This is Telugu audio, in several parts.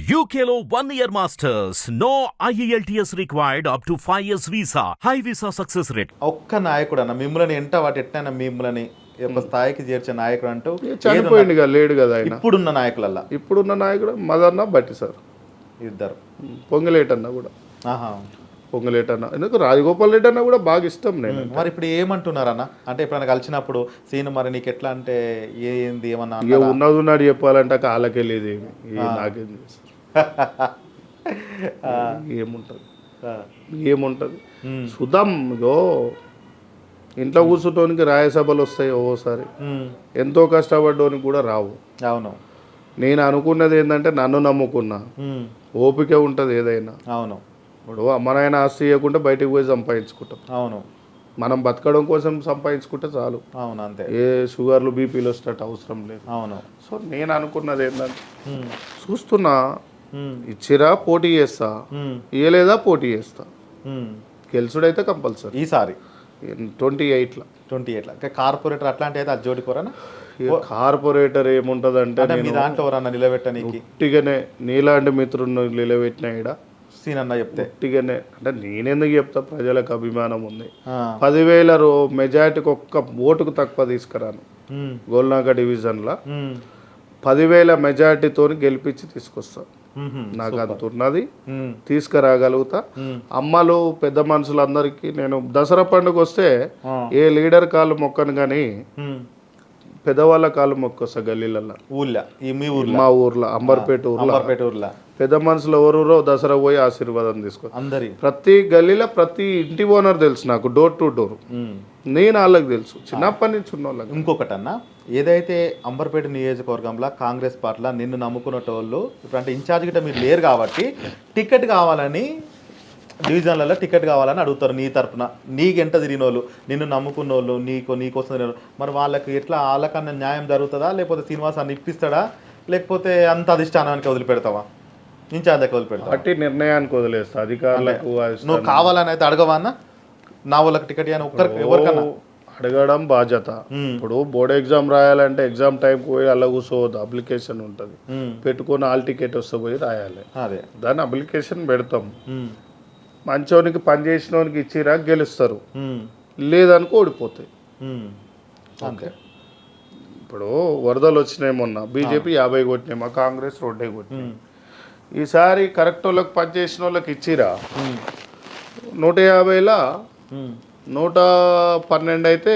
UKLO 1 year masters. No IELTS required up to 5 years visa. High visa success rate. ఒక్క నాయకుడు అన్న మిమ్మల్ని ఎంట వాటి ఎట్టైనా మిమ్మల్ని ఒక స్థాయికి చేర్చే నాయకుడు అంటూ చనిపోయింది కదా, లేడు కదా ఆయన. ఇప్పుడున్న నాయకులల్లా ఇప్పుడున్న నాయకుడు మదన్న బట్టి సార్, ఇద్దరు. పొంగలేటన్న కూడా, ఆహా, పొంగలేటన్న. ఎందుకు రాజగోపాల్ రెడ్డి అన్న కూడా బాగా ఇష్టం నేను. మరి ఇప్పుడు ఏమంటున్నారన్న? అంటే ఎప్పుడైనా కలిసినప్పుడు సీన్ మరి నీకు ఎట్లా అంటే ఏంది ఏమన్నా ఇక ఉన్నది ఉన్నాడు చెప్పాలంటే కాళ్ళకి వెళ్ళేది ఏమి నాకేం చేస్తారు. ఏముంటుంది సుధం. ఇగో ఇంట్లో కూర్చుంటోనికి రాయసభలు వస్తాయి ఒక్కోసారి, ఎంతో కష్టపడ్డోనికి కూడా రావు. అవును. నేను అనుకున్నది ఏంటంటే నన్ను నమ్ముకున్నా, ఓపిక ఉంటుంది ఏదైనా. అవును. ఇప్పుడు అమ్మనైనా ఆస్తి ఇవ్వకుండా బయటకు పోయి సంపాదించుకుంటాం. అవును. మనం బతకడం కోసం సంపాదించుకుంటే చాలు. అవును, అంతే. ఏ షుగర్లు బీపీలు వచ్చేటట్టు అవసరం లేదు. అవును. సో నేను అనుకున్నది ఏంటంటే చూస్తున్నా, ఇచ్చిరా పోటీ చేస్తా, ఇయ్యలేదా పోటీ చేస్తా. గెలుచుడైతే కంపల్సరీ ఈసారి 28లో. కార్పొరేటర్ అట్లాంటి అయితే అది జోడికోరనా? కార్పొరేటర్ ఏముంటది అంటే మీ దాంట్లో ఎవరన్నా నిలబెట్టనీకి ఉట్టిగానే నీలాంటి మిత్రులను నిలబెట్టిన ఈడ సీన్ అన్న చెప్తే ఉట్టిగానే అంటే నేనెందుకు చెప్తా, ప్రజలకు అభిమానం ఉంది. 10,000 మెజార్టీకి ఒక్క ఓటుకు తక్కువ తీసుకురాను. గోల్నాక డివిజన్లో 10,000 మెజార్టీతో గెలిపించి తీసుకొస్తా. నాకు అంత ఉన్నది, తీసుకురాగలుగుతా. అమ్మలు పెద్ద మనుషులందరికీ నేను దసరా పండుగ వస్తే ఏ లీడర్ కాళ్ళు మొక్కను కానీ పెద్దవాళ్ళ కాళ్ళు మొక్కొస్తా. గల్లీలలో మా ఊర్లో అంబర్పేట ఊర్లో పెద్ద మనుషులు ఎవరో దసరా పోయి ఆశీర్వాదం తీసుకో. ప్రతి గల్లీలో ప్రతి ఇంటి ఓనర్ తెలుసు నాకు, డోర్ టు డోర్. నేను వాళ్ళకి తెలుసు చిన్నప్పటి నుంచి ఉన్న వాళ్ళకి. ఇంకొకటి అన్న, ఏదైతే అంబర్పేట నియోజకవర్గంలో కాంగ్రెస్ పార్టీలో నిన్ను నమ్ముకున్నటోళ్ళు ఇప్పుడు అంటే ఇన్ఛార్జ్ గిట్ట మీరు లేరు కాబట్టి టికెట్ కావాలని డివిజన్లలో టికెట్ కావాలని అడుగుతారు నీ తరపున. నీకెంట తిరిగిన వాళ్ళు, నిన్ను నమ్ముకున్న వాళ్ళు, నీకోసం తిరిగిన మరి వాళ్ళకి ఎట్లా వాళ్ళకన్నా న్యాయం జరుగుతుందా, లేకపోతే శ్రీనివాసాన్ని ఇప్పిస్తాడా, లేకపోతే అంత అధిష్టానానికి వదిలిపెడతావా, ఇన్ఛార్జ్ దగ్గర వదిలిపెడతావా? పార్టీ నిర్ణయానికి వదిలేస్తా అధికారులకు. నువ్వు కావాలని అయితే అడగవా అన్న? నా వాళ్ళకి టికెట్ అని ఒక్కరికి ఎవరికన్నా అడగడం బాధ్యత. ఇప్పుడు బోర్డు ఎగ్జామ్ రాయాలంటే ఎగ్జామ్ టైంకి పోయి అలా కూర్చోవద్దు, అప్లికేషన్ ఉంటుంది పెట్టుకొని ఆల్ టికెట్ వస్తే పోయి రాయాలి. అదే దాన్ని అప్లికేషన్ పెడతాం. మంచోనికి పని చేసినోనికి ఇచ్చిరా గెలుస్తారు, లేదనుకో ఓడిపోతాయి. ఓకే. ఇప్పుడు వరదలు వచ్చినాయి మొన్న, బీజేపీ 50 కొట్టినాయి, మా కాంగ్రెస్ 2 కొట్టినాయి. ఈసారి కరెక్ట్ వాళ్ళకి పని చేసిన వాళ్ళకి ఇచ్చిరా 150లో 112 అయితే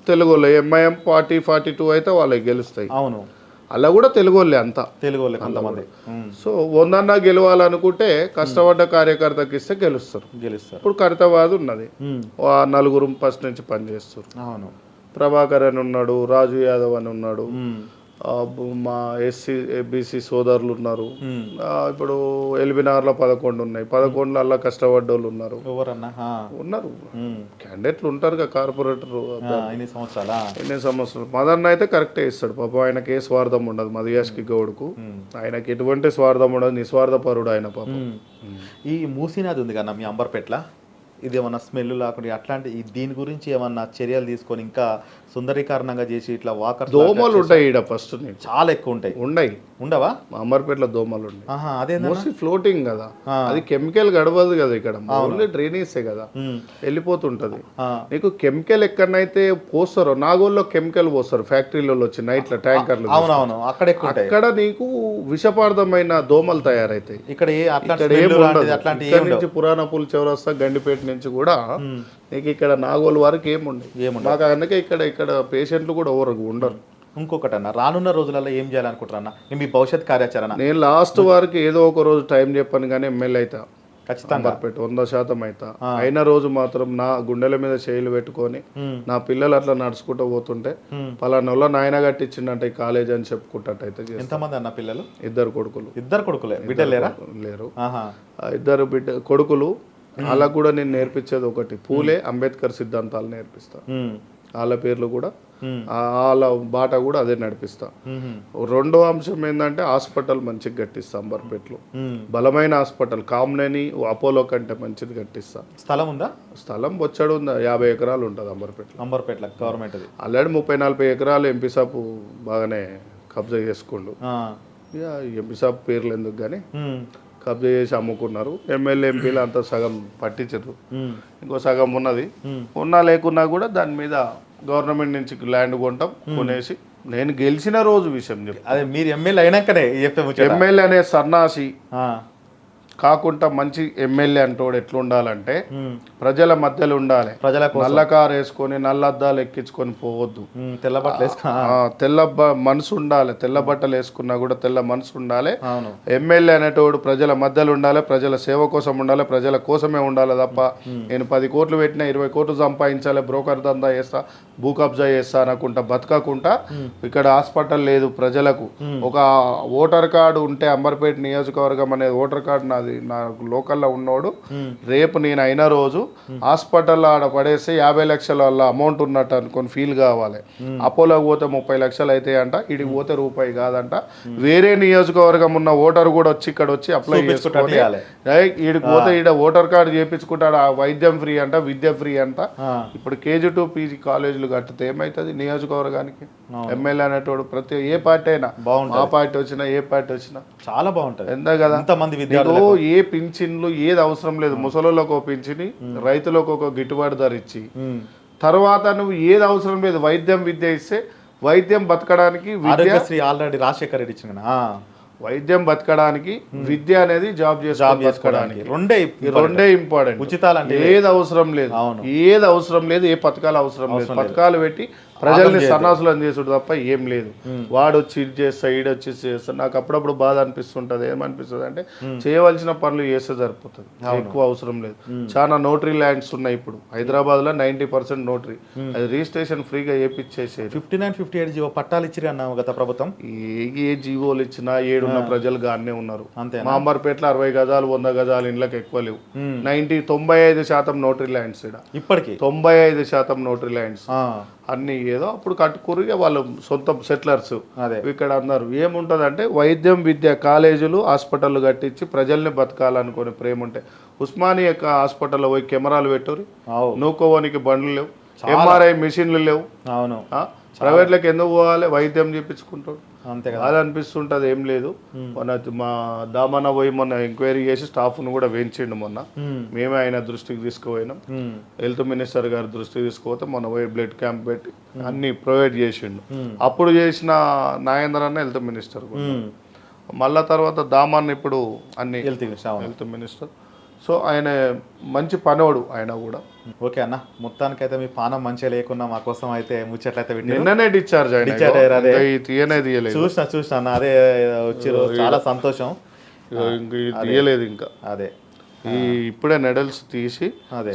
తెలుగు వాళ్ళు, ఎంఐఎం 40-42 అయితే వాళ్ళకి గెలుస్తాయి. అవును, అలా కూడా తెలుగు వాళ్ళే అంతా, తెలుగు వాళ్ళే కొంతమంది. సో 100 గెలవాలనుకుంటే కష్టపడ్డ కార్యకర్తకి ఇస్తే గెలుస్తారు. ఇప్పుడు కర్తవాదు ఉన్నది, 4 ఫస్ట్ నుంచి పనిచేస్తారు. అవును, ప్రభాకర్ అని ఉన్నాడు, రాజు యాదవ్ అని ఉన్నాడు, మా ఎస్సీ బీసీ సోదరులు ఉన్నారు. ఇప్పుడు ఎల్బినార్లో 11 ఉన్నాయి, 11లో కష్టపడ్డోళ్ళు ఉన్నారు. ఉన్నారు క్యాండిడేట్లు ఉంటారు కదా. కార్పొరేటర్ ఎన్ని సంవత్సరాలు మదన్న అయితే కరెక్టే ఇస్తాడు పాపం. ఆయనకి ఏ స్వార్థం ఉండదు, మదియాష్కి గౌడ్కు ఆయనకి ఎటువంటి స్వార్థం ఉండదు, నిస్వార్థపరుడు ఆయన పాపం. ఈ మూసీనది ఉంది కదా మీ అంబర్పేట్ల, ఇది ఏమన్నా స్మెల్ లేకుండా అట్లాంటి దీని గురించి ఏమన్నా చర్యలు తీసుకొని ఇంకా సుందరీకరణంగా చేసి ఇట్లా వాకర్ దోమలు ఉంటాయి ఈడ ఫస్ట్ చాలా ఎక్కువ ఉంటాయి. ఉండవా? అమర్పేటలో దోమలు ఉన్నాయి. అదే ఫ్లోటింగ్ కదా, అది కెమికల్ గడవదు కదా, ఇక్కడ ఓన్లీ డ్రైనేజే కదా, వెళ్ళిపోతుంటది. నీకు కెమికల్ ఎక్కడనైతే పోస్తారో, నాగోల్లో కెమికల్ పోస్తారు ఫ్యాక్టరీలలో వచ్చి నైట్ల ట్యాంకర్లు, అక్కడ నీకు విషపార్థమైన దోమలు తయారైతాయి. ఇక్కడ నుంచి పురాణపూల్ చౌరస్తా గండిపేట నుంచి కూడా నీకు ఇక్కడ నాగోల్ వరకు ఏముండవు. మాకు అందుకే ఇక్కడ పేషెంట్లు కూడా ఎవరు ఉండరు. ఇంకొకటి అన్న, రానున్న రోజులలో ఏం చేయాలనుకుంటారన్న మీ భవిష్యత్ కార్యాచరణ? నేను లాస్ట్ వారికి ఏదో ఒక రోజు టైం చెప్పాను కానీ ఎమ్మెల్యే అవుతా ఖచ్చితంగా 100% అవుతా. అయిన రోజు మాత్రం నా గుండెల మీద చేయిలు పెట్టుకొని నా పిల్లలు అట్లా నడుచుకుంటూ పోతుంటే పలానా నాయన కట్టించిండంటే ఈ కాలేజ్ అని చెప్పుకుంటట్టయితే. ఎంతమంది అన్న పిల్లలు? 2 కొడుకులు. 2 కొడుకులే? బిడ్డలు లేరు. 2 కొడుకులు. అలా కూడా నేను నేర్పించేది ఒకటి, పూలే అంబేద్కర్ సిద్ధాంతాలు నేర్పిస్తా. వాళ్ళ పేర్లు కూడా, వాళ్ళ బాట కూడా అదే నడిపిస్తా. 2వ అంశం ఏంటంటే హాస్పిటల్ మంచిగా కట్టిస్తా అంబర్పేటలో. బలమైన హాస్పిటల్, కామ్నేని అపోలో కంటే మంచిది కట్టిస్తా. స్థలం ఉందా? స్థలం బొచ్చడు ఉంది, 50 ఎకరాలు ఉంటుంది అంబర్పేటలో గవర్నమెంట్. ఆల్రెడీ 30-40 ఎకరాలు ఎంపీ సాపు బాగానే కబ్జా చేసుకోండు. ఇక ఎంపీ సాబ్ పేర్లు ఎందుకు కానీ కబ్జా చేసి అమ్ముకున్నారు. ఎమ్మెల్యే ఎంపీలు అంతా సగం పట్టించరు, ఇంకో సగం ఉన్నది. ఉన్నా లేకున్నా కూడా దాని మీద గవర్నమెంట్ నుంచి ల్యాండ్ కొంటాం, కొనేసి నేను గెలిచిన రోజు విషయం చెప్పి అదే మీరు ఎమ్మెల్యే అయినాకనే ఎమ్మెల్యే అనే సన్నాసి కాకుండా మంచి ఎమ్మెల్యే అంటోడు ఎట్లుండాలంటే ప్రజల మధ్యలో ఉండాలి. నల్ల కారు వేసుకొని నల్ల అద్దాలు ఎక్కించుకొని పోవద్దు. తెల్ల మనసు ఉండాలి. తెల్ల బట్టలు వేసుకున్నా కూడా తెల్ల మనసు ఉండాలి. ఎమ్మెల్యే అనేటోడు ప్రజల మధ్యలో ఉండాలి, ప్రజల సేవ కోసం ఉండాలి, ప్రజల కోసమే ఉండాలి తప్ప నేను 10 కోట్లు పెట్టినా 20 కోట్లు సంపాదించాలి, బ్రోకర్ దందా చేస్తా, భూ కబ్జా చేస్తా అనుకుంటా బతకకుండా ఇక్కడ హాస్పిటల్ లేదు ప్రజలకు. ఒక ఓటర్ కార్డు ఉంటే అంబర్పేట నియోజకవర్గం అనే ఓటర్ కార్డు నాది నాకు లోకల్లో ఉన్నోడు రేపు నేను అయిన రోజు హాస్పిటల్లో ఆడ పడేస్తే 50 లక్షల వల్ల అమౌంట్ ఉన్నట్టు అనుకొని ఫీల్ కావాలి. అపోలోకి పోతే 30 లక్షలు అయితే అంట, ఇడికి పోతే రూపాయి కాదంట. వేరే నియోజకవర్గం ఉన్న ఓటర్ కూడా వచ్చి ఇక్కడ వచ్చి అప్లై చేసుకొని ఈడికి పోతే ఈడ ఓటర్ కార్డు చేయించుకుంటాడు. వైద్యం ఫ్రీ అంట, విద్య ఫ్రీ అంట. ఇప్పుడు KG to PG కాలేజీలు కట్టితే ఏమవుతుంది నియోజకవర్గానికి? ఎమ్మెల్యే అనేటోడు ప్రతి ఏ పార్టీ అయినా, ఆ పార్టీ వచ్చినా ఏ పార్టీ వచ్చినా చాలా బాగుంటుంది. ఎంత కదా ఏ పింఛన్లు ఏది అవసరం లేదు. ముసలోళ్ళకు ఒక పింఛని, రైతులకు ఒక గిట్టుబాటు ధర ఇచ్చి తర్వాత నువ్వు ఏది అవసరం లేదు. వైద్యం విద్య ఇస్తే వైద్యం బతకడానికి ఆల్రెడీ రాజశేఖర రెడ్డి ఇచ్చిన వైద్యం బతకడానికి విద్య అనేది జాబ్ చేసుకోవడానికి రెండే ఇంపార్టెంట్. ఉచితాలు ఏది అవసరం లేదు, ఏది అవసరం లేదు, ఏ పథకాలు అవసరం లేదు. పథకాలు పెట్టి ప్రజల్ని సన్నాసులను చేసుడు తప్ప ఏం లేదు. వాడు వచ్చి ఇది చేస్తా, ఈడొచ్చి చేస్తా. నాకు అప్పుడప్పుడు బాధ అనిపిస్తుంటది. ఏమనిపిస్తుంది అంటే చేయవలసిన పనులు చేస్తే సరిపోతుంది, ఎక్కువ అవసరం లేదు. చాలా నోటరీ ల్యాండ్స్ ఉన్నాయి ఇప్పుడు హైదరాబాద్ లో 90% నోటరీ. అది రిజిస్ట్రేషన్ ఫ్రీగా చేపించేసి 59, 58 పట్టాలు ఇచ్చి అన్నావు గత ప్రభుత్వం. ఏ జీవోలు ఇచ్చినా ఏడున్న ప్రజలు గానే ఉన్నారు. మా అంబర్పేటలో 60 గజాలు 100 గజాలు ఇండ్లకు ఎక్కువ లేవు. 95% నోటరీ ల్యాండ్స్ ఇప్పటికి 95% నోటరీ ల్యాండ్స్ అన్ని ఏదో అప్పుడు కట్టుకురు వాళ్ళు సొంత సెటిలర్స్. ఇక్కడ అన్నారు ఏముంటుంది అంటే వైద్యం విద్య కాలేజీలు హాస్పిటల్ కట్టించి ప్రజల్ని బతకాలనుకునే ప్రేమ ఉంటే ఉస్మానియా హాస్పిటల్లో పోయి కెమెరాలు పెట్టురు, నూకోవానికి బండ్లు లేవు, MRI మిషన్లు లేవు. అవును, ప్రైవేట్లకు ఎందుకు పోవాలి? వైద్యం చేయించుకుంటాడు. అంతే అది అనిపిస్తుంటది. ఏం లేదు, మొన్న మా దామన్న పోయి మొన్న ఎంక్వైరీ చేసి స్టాఫ్ను కూడా వేయించిండు. మొన్న మేమే ఆయన దృష్టికి తీసుకుపోయినాం, హెల్త్ మినిస్టర్ గారి దృష్టికి తీసుకుపోతే మొన్న పోయి బ్లడ్ క్యాంప్ పెట్టి అన్ని ప్రొవైడ్ చేసిండు. అప్పుడు చేసిన నాగేంద్ర అన్న హెల్త్ మినిస్టర్, మళ్ళా తర్వాత దామన్న ఇప్పుడు అన్ని హెల్త్ మినిస్టర్. సో ఆయన మంచి పనోడు ఆయన కూడా. ఓకే అన్న, మొత్తానికైతే మీ పానం మంచిగా లేకున్నా మా కోసం అయితే ముచ్చట్లయితే నిన్ననే డిశ్చార్జ్ చూసిన అన్న. అదే వచ్చిర్రు, చాలా సంతోషం. తీయలేదు ఇంకా, అదే ఇప్పుడే నెడల్స్ తీసి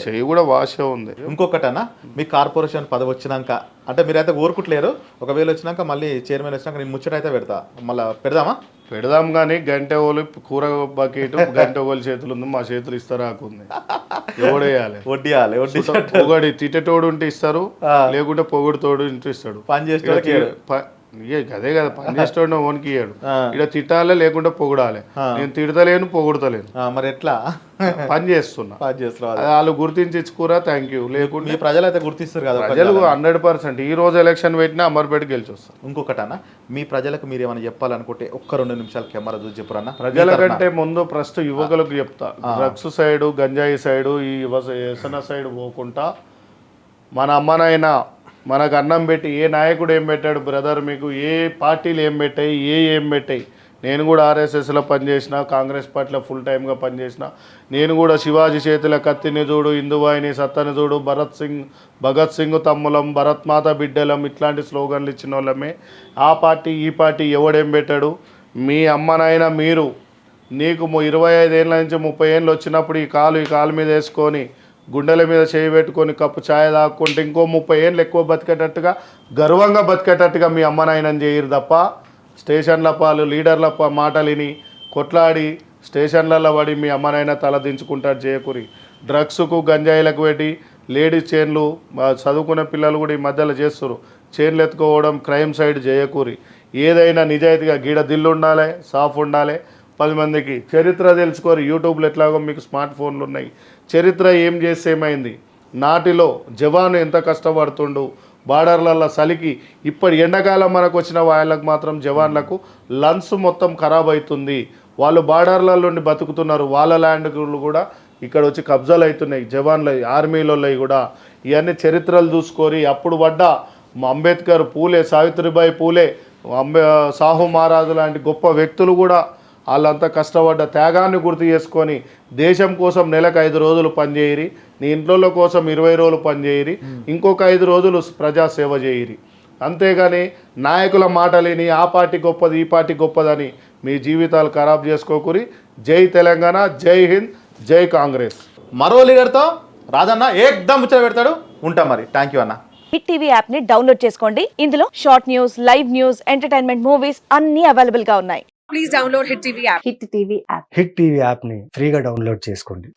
చెయ్యి కూడా వాష్ ఉంది. ఇంకొకటి అన్న, మీ కార్పొరేషన్ పదవి వచ్చినాక అంటే మీరైతే కోరుకుంటలేరు, ఒకవేళ వచ్చినాక మళ్ళీ చైర్మన్ వచ్చినాక నేను ముచ్చటైతే పెడతా. మళ్ళీ పెడదాం కానీ గంట ఓలు కూర బకెట్ గంట ఓలు చేతులు ఉంది, మా చేతులు ఇస్తారాకుంది. ఎవడేయాలి? వడ్డీయాలి. పొగడి తిట్టేటోడు ఉంటే ఇస్తారు, లేకుంటే పొగుడుతోడు ఇంటూ ఇస్తాడు. పని చేస్తే అదే కదా, పని చేసేటోడు ఓనికి ఇయ్యాడు. ఇక్కడ తిట్టాలే లేకుంటే పొగడాలి. నేను తిడతలేను, పొగుడతలేను, మరి ఎట్లా? పని చేస్తున్నా. వాళ్ళు గుర్తించి ఇచ్చుకోరా, థ్యాంక్ యూ. లేకుంటే ప్రజలు అయితే గుర్తిస్తారు కదా, ప్రజలు 100%. ఈ రోజు ఎలక్షన్ పెట్టినా అమర్పేట గెలిచి వస్తారు. ఇంకొకటి అన్న, మీ ప్రజలకు మీరు ఏమైనా చెప్పాలనుకుంటే ఒక్క 2 నిమిషాలు కెమెరా చూసి చెప్పురన్న. ప్రజల కంటే ముందు ఫస్ట్ యువకులకు చెప్తా, డ్రగ్స్ సైడు, గంజాయి సైడు, ఈ వ్యసన సైడ్ పోకుండా మన అమ్మనైనా మనకు అన్నం పెట్టి ఏ నాయకుడు ఏం పెట్టాడు బ్రదర్, మీకు ఏ పార్టీలు ఏం పెట్టాయి, ఏం పెట్టాయి. నేను కూడా RSSలో పనిచేసిన, కాంగ్రెస్ పార్టీలో ఫుల్ టైమ్గా పనిచేసిన. నేను కూడా శివాజీ చేతుల కత్తిని చూడు, ఇందువాయిని సత్తని చూడు, భగత్ సింగ్ తమ్ములం, భరత్ మాత బిడ్డలం, ఇట్లాంటి స్లోగన్లు ఇచ్చిన వాళ్ళమే. ఆ పార్టీ ఈ పార్టీ ఎవడేం పెట్టాడు? మీ అమ్మనైనా మీరు, నీకు 25 ఏళ్ళ నుంచి 30 ఏళ్ళు వచ్చినప్పుడు ఈ కాలు మీద వేసుకొని గుండెల మీద చేయి పెట్టుకొని కప్పు ఛాయ్ తాక్కుంటే ఇంకో 30 ఏళ్ళు ఎక్కువ బతికేటట్టుగా, గర్వంగా బతికేటట్టుగా మీ అమ్మనాయనని చేయరు తప్ప స్టేషన్ల పాలు లీడర్ల మాటలు విని కొట్లాడి స్టేషన్లలో పడి మీ అమ్మనైనా తల దించుకుంటారు చేయకూరి. డ్రగ్స్కు గంజాయిలకు పెట్టి లేడీస్ చైన్లు, చదువుకునే పిల్లలు కూడా ఈ మధ్యలో చేస్తారు, చైన్లు ఎత్తుకోవడం, క్రైమ్ సైడ్ చేయకూరి. ఏదైనా నిజాయితీగా గీడ దిల్లు ఉండాలి, సాఫ్ ఉండాలి. 10 మందికి చరిత్ర తెలుసుకోరు. యూట్యూబ్లో ఎట్లాగో మీకు స్మార్ట్ ఫోన్లు ఉన్నాయి. చరిత్ర ఏం చేస్తే ఏమైంది, నాటిలో జవాను ఎంత కష్టపడుతుండు, బార్డర్లలో చలికి ఇప్పటి ఎండాకాలం మనకు వచ్చిన వాళ్ళకు మాత్రం జవాన్లకు లంగ్స్ మొత్తం ఖరాబ్ అవుతుంది. వాళ్ళు బార్డర్ల నుండి బతుకుతున్నారు, వాళ్ళ ల్యాండ్లు కూడా ఇక్కడ వచ్చి కబ్జాలు అవుతున్నాయి. జవాన్లు ఆర్మీలో కూడా ఇవన్నీ చరిత్రలు చూసుకొని అప్పుడు పడ్డ అంబేద్కర్, పూలే, సావిత్రిబాయి పూలే, సాహు మహారాజు లాంటి గొప్ప వ్యక్తులు కూడా వాళ్ళంతా కష్టపడ్డ త్యాగాన్ని గుర్తు చేసుకొని దేశం కోసం నెలకు 5 రోజులు పనిచేయరి, నీ ఇంట్లో కోసం 20 రోజులు పనిచేయరి, ఇంకొక 5 రోజులు ప్రజాసేవ చేయరి. అంతేగాని నాయకుల మాటలేని ఆ పార్టీ గొప్పది ఈ పార్టీ గొప్పదని మీ జీవితాలు ఖరాబ్ చేసుకోకూరి. జై తెలంగాణ, జై హింద్, జై కాంగ్రెస్. మరో లీడర్తో రాజన్న ఏకదం ముచ్చట పెడతాడు. ఉంటాం మరి. థ్యాంక్ యూ అన్న. హిట్ టీవీ యాప్ ని డౌన్లోడ్ చేసుకోండి. ఇందులో short news, live news, entertainment movies అన్ని అవైలబుల్ గా ఉన్నాయి. Please download Hit TV app. Hit TV app. Hit TV యాప్ని ఫ్రీగా డౌన్లోడ్ చేసుకోండి.